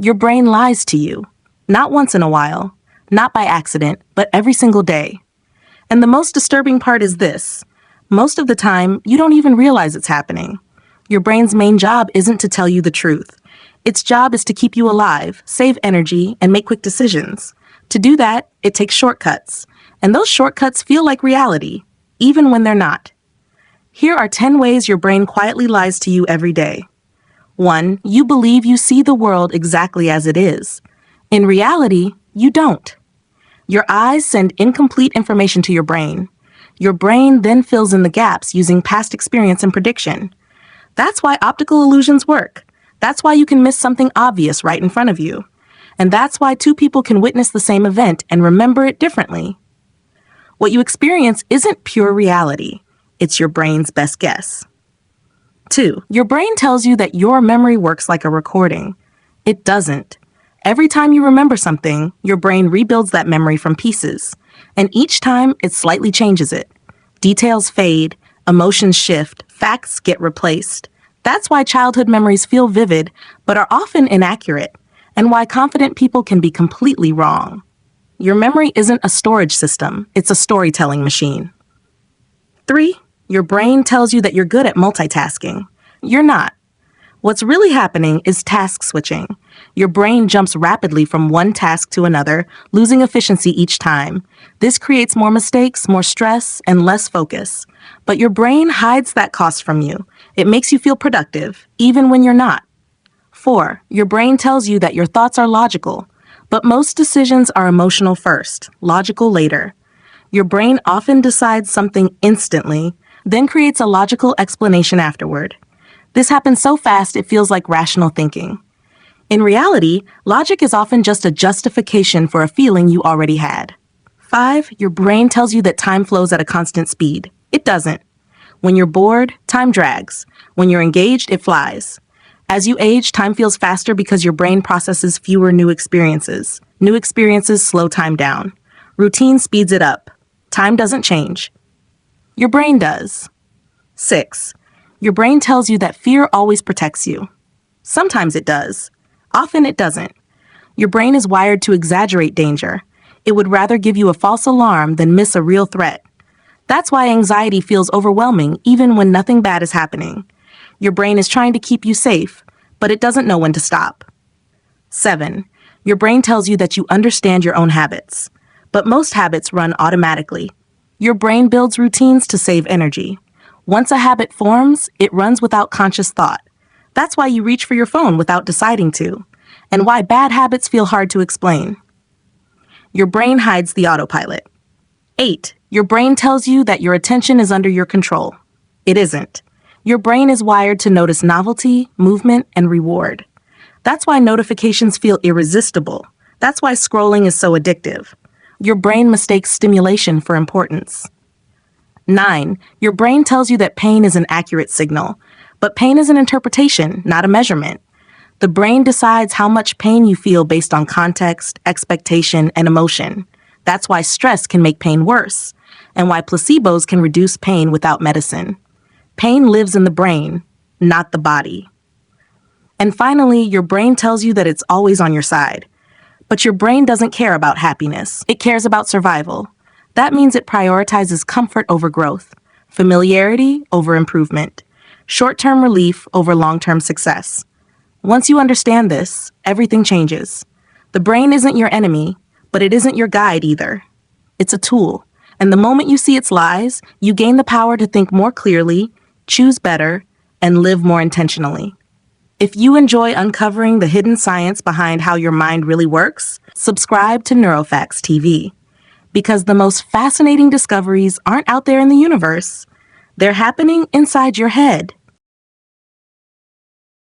Your brain lies to you. Not once in a while, not by accident, but every single day. And the most disturbing part is this. Most of the time, you don't even realize it's happening. Your brain's main job isn't to tell you the truth. Its job is to keep you alive, save energy, and make quick decisions. To do that, it takes shortcuts. And those shortcuts feel like reality, even when they're not. Here are 10 ways your brain quietly lies to you every day. 1. You believe you see the world exactly as it is. In reality, you don't. Your eyes send incomplete information to your brain. Your brain then fills in the gaps using past experience and prediction. That's why optical illusions work. That's why you can miss something obvious right in front of you. And that's why two people can witness the same event and remember it differently. What you experience isn't pure reality. It's your brain's best guess. 2. Your brain tells you that your memory works like a recording. It doesn't. Every time you remember something, your brain rebuilds that memory from pieces. And each time, it slightly changes it. Details fade, emotions shift, facts get replaced. That's why childhood memories feel vivid, but are often inaccurate, and why confident people can be completely wrong. Your memory isn't a storage system, it's a storytelling machine. 3. Your brain tells you that you're good at multitasking. You're not. What's really happening is task switching. Your brain jumps rapidly from one task to another, losing efficiency each time. This creates more mistakes, more stress, and less focus. But your brain hides that cost from you. It makes you feel productive, even when you're not. 4. Your brain tells you that your thoughts are logical. But most decisions are emotional first, logical later. Your brain often decides something instantly, then creates a logical explanation afterward. This happens so fast it feels like rational thinking. In reality, logic is often just a justification for a feeling you already had. 5. Your brain tells you that time flows at a constant speed. It doesn't. When you're bored, time drags. When you're engaged, it flies. As you age, time feels faster because your brain processes fewer new experiences. New experiences slow time down. Routine speeds it up. Time doesn't change. Your brain does. 6. Your brain tells you that fear always protects you. Sometimes it does. Often it doesn't. Your brain is wired to exaggerate danger. It would rather give you a false alarm than miss a real threat. That's why anxiety feels overwhelming even when nothing bad is happening. Your brain is trying to keep you safe, but it doesn't know when to stop. 7. Your brain tells you that you understand your own habits. But most habits run automatically. Your brain builds routines to save energy. Once a habit forms, it runs without conscious thought. That's why you reach for your phone without deciding to, and why bad habits feel hard to explain. Your brain hides the autopilot. 8. Your brain tells you that your attention is under your control. It isn't. Your brain is wired to notice novelty, movement, and reward. That's why notifications feel irresistible. That's why scrolling is so addictive. Your brain mistakes stimulation for importance. 9. Your brain tells you that pain is an accurate signal. But pain is an interpretation, not a measurement. The brain decides how much pain you feel based on context, expectation, and emotion. That's why stress can make pain worse, and why placebos can reduce pain without medicine. Pain lives in the brain, not the body. And finally, your brain tells you that it's always on your side. But your brain doesn't care about happiness. It cares about survival. That means it prioritizes comfort over growth, familiarity over improvement, short-term relief over long-term success. Once you understand this, everything changes. The brain isn't your enemy, but it isn't your guide either. It's a tool, and the moment you see its lies, you gain the power to think more clearly, choose better, and live more intentionally. If you enjoy uncovering the hidden science behind how your mind really works, subscribe to Neuroscience TV. Because the most fascinating discoveries aren't out there in the universe. They're happening inside your head.